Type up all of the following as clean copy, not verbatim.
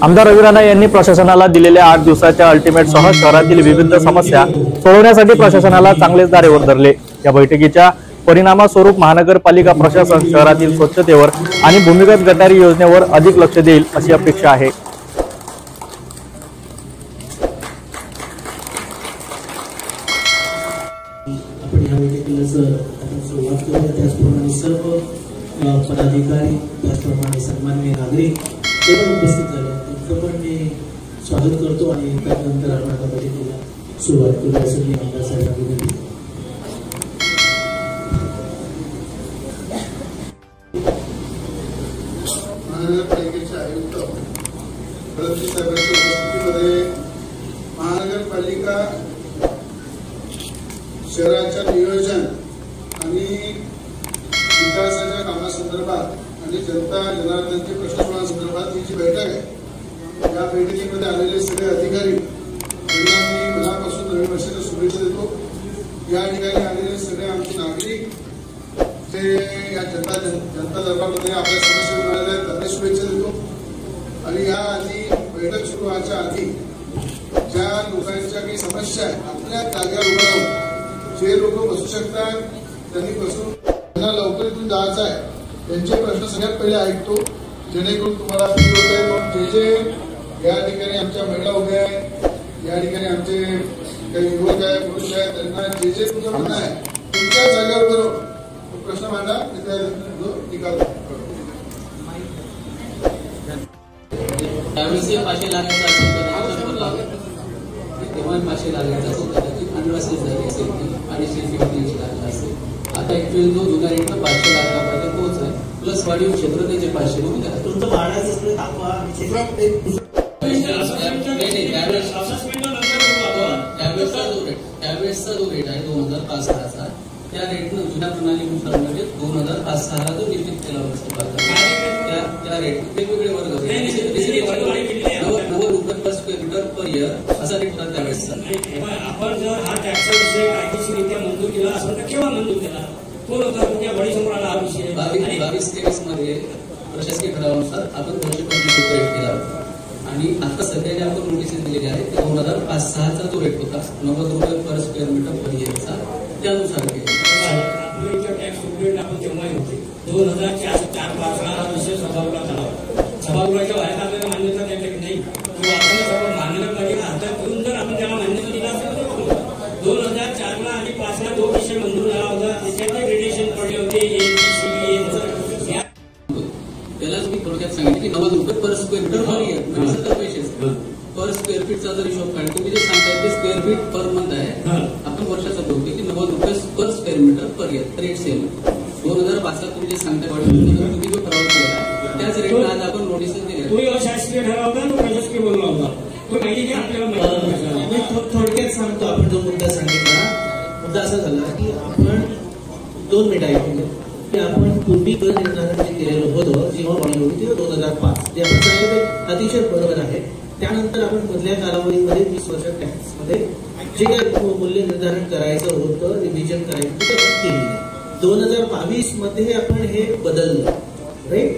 आमदार रवी राणा यांनी प्रशासनाला दिलेल्या 8 दिवसाच्या अल्टिमेटसह शहरातील विविध समस्या सोडवण्यासाठी प्रशासनाला चांगलेच दारेवर धरले। या बैठकीच्या परिणामस्वरूप महानगरपालिका प्रशासन शहरातील स्वच्छतेवर आणि भूमिगत गटारी योजनेवर अधिक लक्ष देईल अशी अपेक्षा आहे। पदाधिकारी त्याचप्रमाणे सन्माननीय नागरिक ते पण उपस्थित झाले, त्यांचं पण मी स्वागत करतो आणि त्यानंतर आपण आता बैठकीला सुरुवात करू असं मी आमदार साहेबांनी विनंती। महानगरपालिकेचे आयुक्त फडणवीस साहेबांच्या उपस्थितीमध्ये महानगरपालिका शहराच्या नियोजन आणि विकासाच्या कामासंदर्भात आणि जनता जनार्दनच्या प्रशासनासंदर्भात ही जी बैठक आहे, या बैठकीमध्ये आलेले सगळे अधिकारी यांना मी मनापासून नवीन वर्षाच्या शुभेच्छा देतो। या ठिकाणी आलेले सगळे आमचे नागरिक जे या जनता दरबारमध्ये आपल्या समस्या घेऊन आलेले आहेत त्यांना शुभेच्छा देतो। आणि या आधी बैठक सुरू व्हायच्या आधी ज्या लोकांच्या काही समस्या आहेत, आपल्या जागेवर उभं राहून जे लोक बसू शकतात त्यांनी बसून त्यांना लवकर इथून जायचं आहे त्यांचे प्रश्न सगळ्यात पहिले ऐकतो, जेणेकरून तुम्हाला फील होत आहे। मग जे या ठिकाणी आमच्या महिला उभ्या आहेत, या ठिकाणी आमचे काही युवक आहे, पुरुष आहेत, त्यांना जे तुमचं म्हणणं आहे तुमच्या जागेवर बरोबर प्रश्न मांडा, निकाल त्यावेळेस पाचशे लाखाचा तेव्हा 500 लाखाचा असेल, कदाचित आदिवासी झाली असेल ती 250-300 लाख असेल। आता ऍक्च्युअली जो जुना रेट 500 लाखापर्यंत पोहोचलाय, प्लस वाढीव क्षेत्र त्याचे 500 म्हणून करा तुमचं भाड्याचं दाखवा। त्यावेळेसचा जो रेट आहे 2005-6चा, त्या रेटनं जुन्या प्रणालीनुसार म्हणजे 2005-6 जो निश्चित केला होता त्या रेट वेगवेगळे वर्ग होते। 90 रुपये per square metre per year असा रेट होता त्यावेळेसचा। आपण जर हा टॅक्स विषय कायदेशीररित्या मंजूर केला असेल तर केव्हा मंजूर केला, तो होता तुमच्या बळीसमोर आला हा विषय। 22-23 मध्ये प्रशासकीय ठरावानुसार आपण 225 रुपये रेट केला होता आणि आता सध्या आपण नोटिसेस दिलेले आहेत ते 2005-6चा जो रेट होता 90 रुपये पर स्क्वेअर मीटर पर इयरचा, त्यानुसार टॅक्स सुप्रीम आपण तेव्हाही होते 2004-5ला हा विषय सभागृहात आला होता। सभागृहाच्या बाहेर आपल्याला मान्यता द्यायची नाही, तो आपण सर्व महानगरपालिका हातात घेऊन जर आपण त्याला मान्यता दिला असेल तर 2004ला आणि 5ला जो विषय मंजूर झाला होता त्याच्यात ग्रेडेशन पडले होते त्यालाच मी थोडक्यात सांगितलं की 90 रुपये per square metre per year म्हणजे 70 पैसे पर स्क्वेअर फीटचा जर हिशोब काढला तुम्ही जे सांगताय ते स्क्वेअर फीट पर मंथ आहे, आपण वर्षाचा बघतोय की 90 रुपये per square metre per year rate same. 2005ला तुम्ही जे सांगताय तुम्ही जो ठराव केला त्याच रेटला आज आपण नोटिसेस दिल्या। तुम्ही अशासकीय ठराव होता तो प्रशासकीय बोलला होता, तो माहिती आपल्याला थोडक्यात सांगतो। आपण जो मुद्दा सांगितला, मुद्दा असा झाला की आपण 2 मिनिटं ऐकले की आपण पूर्वी कर निर्धारण जे केलेलं होतं जेव्हा वाढली होती तेव्हा 2005 ते आपण सांगितलं अतिशय बरोबर आहे। त्यानंतर आपण मधल्या कालावधीमध्ये 20 वर्ष टॅक्समध्ये जे काही मूल्य निर्धारण करायचं होतं, रिव्हिजन करायचं होतं ते केलेलं आहे। 2022 मध्ये आपण हे बदललं, राईट?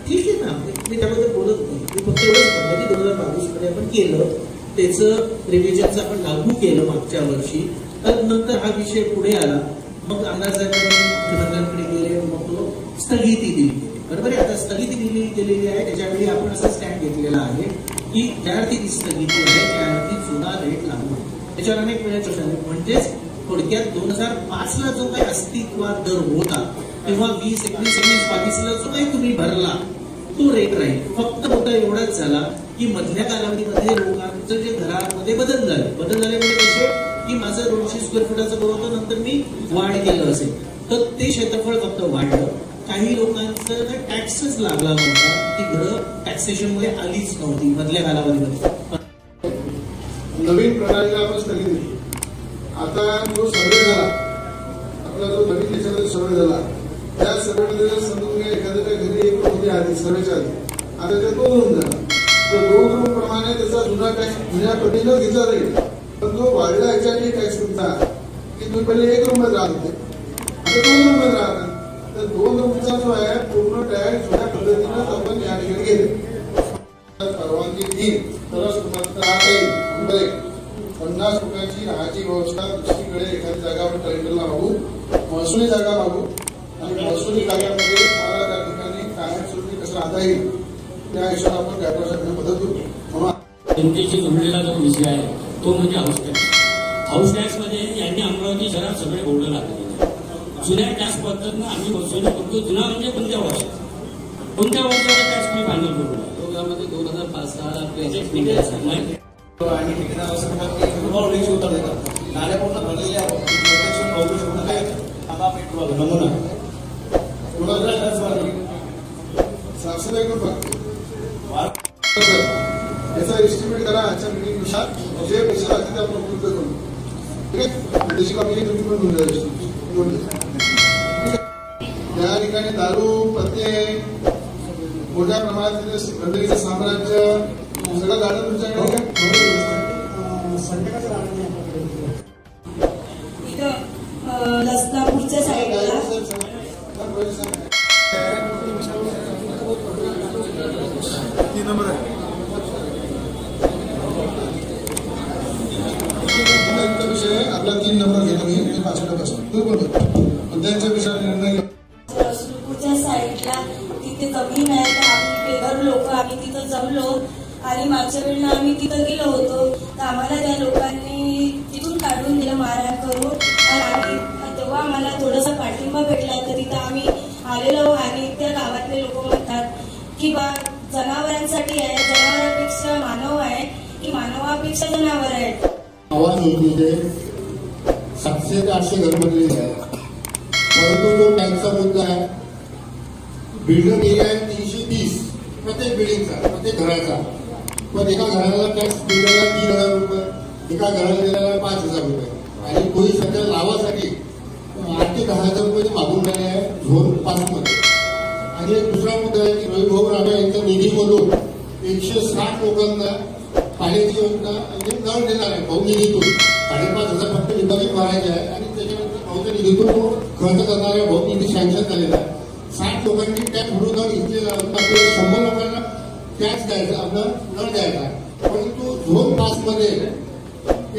ठीक आहे ना, मी त्याबद्दल बोलत नाही, मी फक्त एवढंच म्हणतो की 2022 मध्ये आपण केलं, त्याचं रिव्हिजनचं आपण लागू केलं मागच्या वर्षी, तर नंतर हा विषय पुढे आला, मग आमदार साहेबांनी मुख्यमंत्र्यांकडे गेले, मग तो स्थगिती दिली, बरोबर आहे। आता स्थगिती दिली गेलेली आहे, त्याच्यावेळी आपण असा स्टँड घेतलेला आहे की ज्यावरती ती स्थगिती आहे त्यावरती जुना रेट लागू आहे, त्याच्यावर अनेक वेळा म्हणजेच थोडक्यात 2005ला जो काही अस्तित्वात दर होता तेव्हा 20, 21, 22ला जो काही तुम्ही भरला तो रेट राहील। फक्त मुद्दा एवढाच झाला की मधल्या कालावधीमध्ये लोकांचं जे घरामध्ये बदल झाले म्हणजे कसे की माझं 200 स्क्वेअर फुटाचं घर होतं, नंतर मी वाढ केलं असेल तर ते क्षेत्रफळ फक्त वाढलं। काही लोकांचं टॅक्सच लागला नव्हता, ती घरं टॅक्सेशन मध्ये आलीच नव्हती मधल्या कालावधीमध्ये। नवीन प्रणालीला आपण स्थगित दिली। आता जो सर्वे झाला, आपला जो नवीन त्याच्यामध्ये सर्वे झाला, त्या सर्वेमध्ये जर समजून घ्या एखाद्याच्या घरी 1 रूम होती आधी सर्वेच्या आधी, आता त्या 2 रूम झाला, तर 2 रूम प्रमाणे त्याचा जुना टॅक्स जुन्या पद्धतीनं घेतला जाईल, पण जो वाढला याच्यासाठी टॅक्स तुमचा की तुम्ही पहिले 1 रूम मध्ये राहत होते, आता 2 रूम मध्ये राहतात, तर 2 रूमचा जो आहे पूर्ण टॅक्स जुन्या पद्धतीनं आपण या ठिकाणी घेतले। परवानगी देईल तरच तुम्हाला राहता येईल. मुंबई 50 रुपयाची राहायची व्यवस्था दुसरीकडे एखादी जागा आपण टेंडरला मागू, महसुली जागा मागू आणि महसुली जागामध्ये मला त्या ठिकाणी कायमस्वरूपी कसं राहता येईल त्या हिशोबाने आपण कॉर्पोरेशनला मदत करू. जनतेशी जोडलेला जो विषय आहे तो म्हणजे हाऊस टॅक्स. हाऊस टॅक्स मध्ये यांनी अमरावती शहरात सगळे बोर्ड लागले. जुन्या टॅक्स पद्धतीनं आम्ही वसुली करतो. जुना म्हणजे कोणत्या वर्षाचा टॅक्स तुम्ही फायनल करू. प्रोग्राममध्ये 2005-06 आणि ठिकाणावर उत्तर देतात. नाल्या पूर्ण भरलेल्या प्रोटेक्शन फाउंडेशन काय नमुना साफसफाई करून याचा एस्टिमेट करा. आजच्या मिटिंगनुसार जे पैसे लागतील ते आपण उपलब्ध करू. ठीक आहे. त्याची कमी तुम्ही पण घेऊन द्या. त्या ठिकाणी दारू, पत्ते, मोठ्या प्रमाणात गंदगीचं साम्राज्य सगळं गाडं तुमच्याकडे लसनापूरच्या साईडला विषय आपला 3 नंबर घेणं मी 5 मिनिटापासून तू बोलतो त्यांच्या विषयावर निर्णय लसनापूरच्या साईडला तिथे जमीन आहे. तर आम्ही बेघर लोक आम्ही तिथं जमलो आणि मागच्या वेळेला आम्ही तिथं गेलो होतो तर आम्हाला त्या लोकांनी तिथून काढून दिलं मारहाण करून. आणि आम्ही तेव्हा आम्हाला थोडासा पाठिंबा भेटला तर तिथं आम्ही आलेलो आणि त्या गावातले लोक म्हणतात की बा जनावरांसाठी आहे, जनावरांपेक्षा मानव आहे की मानवापेक्षा जनावर आहे. आवाज योजनेचे 700 ते 800 घर बनलेले आहे. परंतु जो टॅक्सचा मुद्दा आहे बिल्डर एरिया आहे 330 प्रत्येक बिल्डिंगचा प्रत्येक घराचा. पण एका घराला टॅक्स बिल्डरला 3000 रुपये, एका घराला दिलेला 5000 रुपये आणि कोणी सध्या लावासाठी 8 ते 10,000 रुपये मागून राहिले आहे झोन 5 मध्ये. आणि एक दुसरा मुद्दा आहे की रविभाऊ राणा यांच्या निधीमधून 160 लोकांना पाण्याची योजना म्हणजे नळ देणार आहे भाऊ निधीतून. 5,500 फक्त विभाजित भरायचे आहे आणि त्याच्यानंतर भाऊच्या निधीतून तो खर्च करणारा भाऊ निधी सँक्शन झालेला आहे. 60 लोकांनी टॅक्स भरून इथले 100 लोकांना टॅक्स द्यायचा, आपला नळ द्यायचा. परंतु झोन 5 मध्ये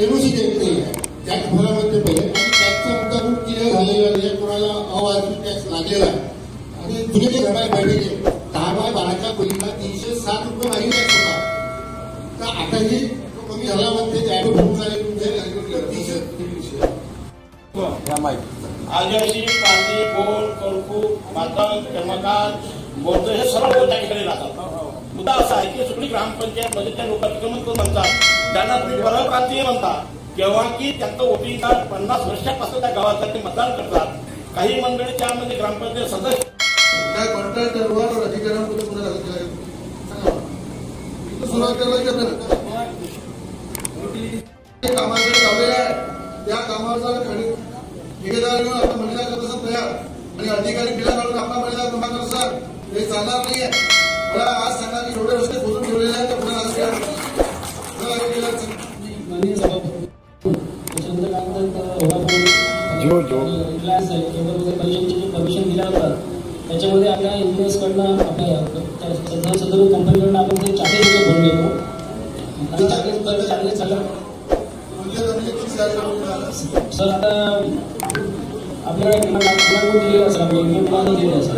एनओसी दिलेली आहे टॅक्स भरामध्ये पहिले आणि टॅक्सचा मुद्दा खूप क्लिअर झालेला नाही. कोणाला अवाजवी टॅक्स लागलेला आहे आणि जुने जे घर आहे बैठे 10 बाय 12च्या खोलीला 307 रुपये मागे टॅक्स होता. तर आताही कमी झाला म्हणते ॲडो भरून झाले तुमचे आदिवासी, पारधी, गोल, करकू, मातंग, कर्मकांड, बौद्ध हे सर्व लोक त्या ठिकाणी राहतात. मुद्दा असा आहे की सगळी ग्रामपंचायतमध्ये त्या लोक अतिक्रमण करून म्हणतात त्यांना तुम्ही परप्रांतीय म्हणतात केव्हा की त्यांचं वोटिंग कार्ड 50 वर्षापासून त्या गावासाठी मतदान करतात. काही मंडळी त्यामध्ये ग्रामपंचायत सदस्य त्या कॉन्ट्रॅक्टरवर अधिकाऱ्यांमध्ये गुन्हा दाखल केला. सुरुवात करायला कामाकडे लावलेलं आहे त्या कामाचा ठेकेदार घेऊन आपण महिला करत तयार आणि अधिकारी बिला काढून आपला महिला जमा करत सर हे चालणार नाहीये. मला आज सांगा की एवढे रस्ते खोदून ठेवलेले आहेत तर पुन्हा परमिशन दिला होता त्याच्यामध्ये आपल्या इन्व्हेस्टकडनं आपल्या सदर कंपनीकडनं आपण ते 40 रुपये भरून घेतो. सर आता आपल्याला दिलेलं असं दिलेलं असं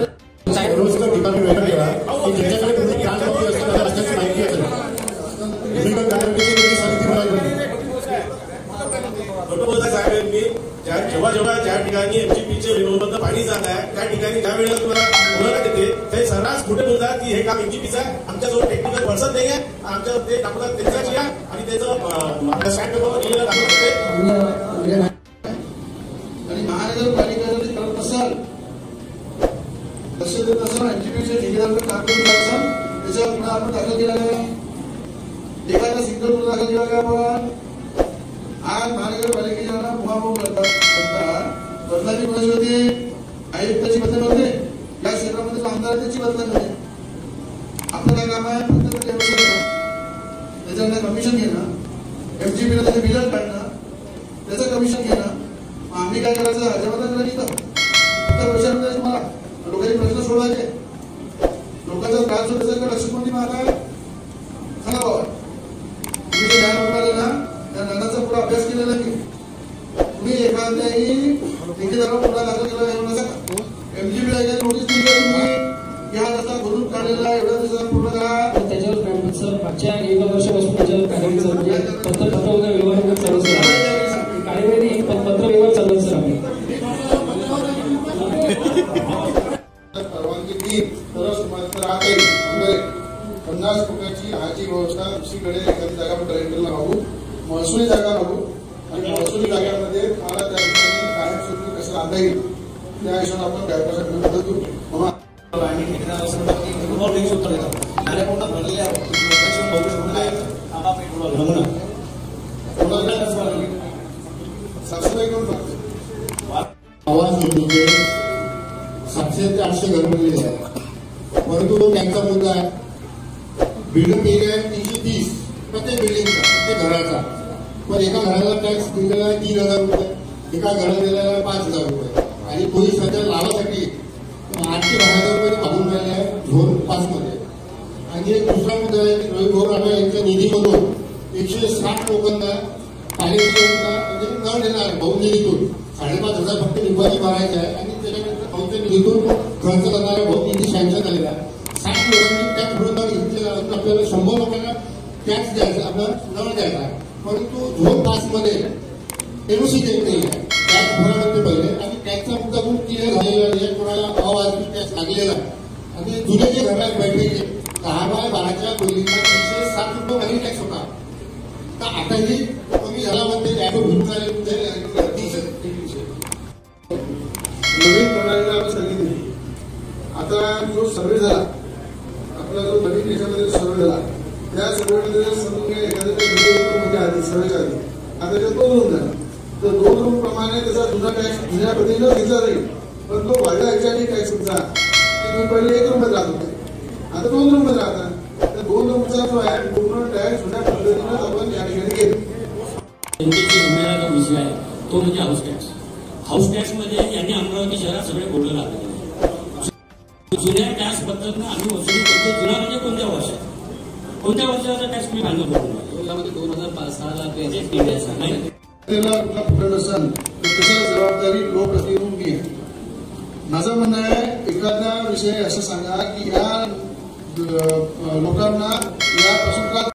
जेव्हा ज्या ठिकाणी एमजीपीचे विरोधात पाणी जात आहे त्या ठिकाणी ज्या वेळेला तुम्हाला बोलवण्यात येते ते सर्रास कुठे बोलतात की हे काम एमजीपीचं आहे, आमच्याजवळ टेक्निकल पर्सन नाही आहे, आमच्या ते दाखवतात त्यांच्याची आहे आणि त्याचं स्टॅम्प पेपरवर लिहिलेलं दाखवते. आणि महानगरपालिका जर करत असाल तसे देत असाल एमजीपीचे ठेकेदाराकडे काम करून असाल त्याच्यावर पुन्हा आपण दाखल केला नाही. एखादा सिंगल गुन्हा दाखल केला काय आपण आज महानगरपालिकेच्या मुहामोह करतात. बदलाची कोणाची होती? आयुक्ताची बदल होते. या क्षेत्रामध्ये आमदार त्याची बदल होते. आपलं काय काम आहे? फक्त त्याच्यानंतर कमिशन घेणं, एमजीपीला त्याचे बिल काढणं, त्याचं कमिशन घेणं. आम्ही काय करायचं अजाबात इथं फक्त पैशामध्ये तुम्हाला लोकांचे प्रश्न सोडवायचे. लोकांचा त्रास होतो त्याच्याकडे लक्ष कोणी मागा दिलेलं नाही. तुम्ही एखाद्याही ठेकेदाराला पुन्हा दाखल केला एवढं नका. MGB ला नोटीस दिली का तुम्ही या रस्ता भरून काढलेला एवढ्या दिवसात पूर्ण करा. त्याच्यावर सर मागच्या 1 वर्षापासून त्याच्यावर कार्यवाही चालू आहे. पत्र वगैरे व्यवहार वगैरे चालू सर. कार्यवाही नाही, पत्र व्यवहार चालू आहे सर. आम्ही परवानगी दिली तरच मात्र राहता येईल. 50 फुटाची आजी व्यवस्था दुसरीकडे एखादी जागा रेंटरला मागू, महसुली जागा मागू आणि महसुली जागांमध्ये मला त्या ठिकाणी कायमस्वरूपी कसं राहता येईल त्या हिशोबाने आपण व्यापारासाठी मदत करू. सासूबाई करून टाकतो आवाज योजनेचे 700 ते 800 घर बनलेले आहे. परंतु तो त्यांचा मुद्दा आहे. बिल्डिंग एरिया आहे 330 प्रत्येक बिल्डिंगचा, प्रत्येक घराचा. पण एका घराला टॅक्स दिलेला आहे 3000 रुपये, एका घराला दिलेला आहे 5000 रुपये आणि तोही सध्या लावासाठी 8 ते 10,000 रुपये मागून राहिले आहे झोन 5 मध्ये. आणि एक दुसरा मुद्दा आहे की रवी भाऊ राणा यांच्या निधीमधून 160 लोकांना पाण्याची म्हणजे न देणार भाऊ निधीतून 5,500 फक्त निवारी भरायचं आहे आणि त्याच्यानंतर भाऊच्या निधीतून खर्च करणाऱ्या भाऊ निधी सँक्शन झालेला आहे. 60 लोकांनी टॅक्स भरून घेतलेला आपल्याला 100 लोकांना टॅक्स द्यायचा, आपला न द्यायचा. परंतु झोन 5 मध्ये एनओसी देत नाही आहे. टॅक्स भरण्यामध्ये पहिले आणि टॅक्सचा मुद्दा खूप क्लिअर झालेला आहे. कोणाला अवाजवी टॅक्स लागलेला आहे. आणि जुने जे घर आहेत बैठकीचे 10 बाय 12च्या बिल्डिंगला 360 रुपये खाली टॅक्स होता. तर आताही कमी झाला म्हणते नवीन प्रणालीला आपण सांगितली. आता जो सर्वे झाला आपला, जो नवीन देशामध्ये सर्वे झाला त्या सर्वेमध्ये एखाद्या आधी सर्वेच्या आधी आता त्याच्यात 2 रूम झाला. तर 2 रूम प्रमाणे त्याचा जुना टॅक्स जुन्या पद्धतीनं घेतला जाईल. पण तो वाढला याच्यासाठी टॅक्स तुमचा तुम्ही पहिले 1 रूममध्ये राहत होते, आता 2 रूममध्ये राहतात. तर 2 रूमचा जो आहे पूर्ण टॅक्स जुन्या पद्धतीनं आपण या ठिकाणी घेतो. जनतेची जो विषय आहे तो म्हणजे हाऊस टॅक्स. हाऊस टॅक्स मध्ये यांनी अमरावती शहरात सगळे बोललं लागले. जुन्या टॅक्स पद्धतीनं आम्ही वसुली करतो. जुना म्हणजे कोणत्या वर्षाचा टॅक्स तुम्ही बांधून करतो? यामध्ये 2005-6 लाख नाही पकडत असाल तर त्याची जबाबदारी लोकप्रतिनिधी आहे. माझं म्हणणं आहे एखादा विषय असं सांगा की या लोकांना यापासून का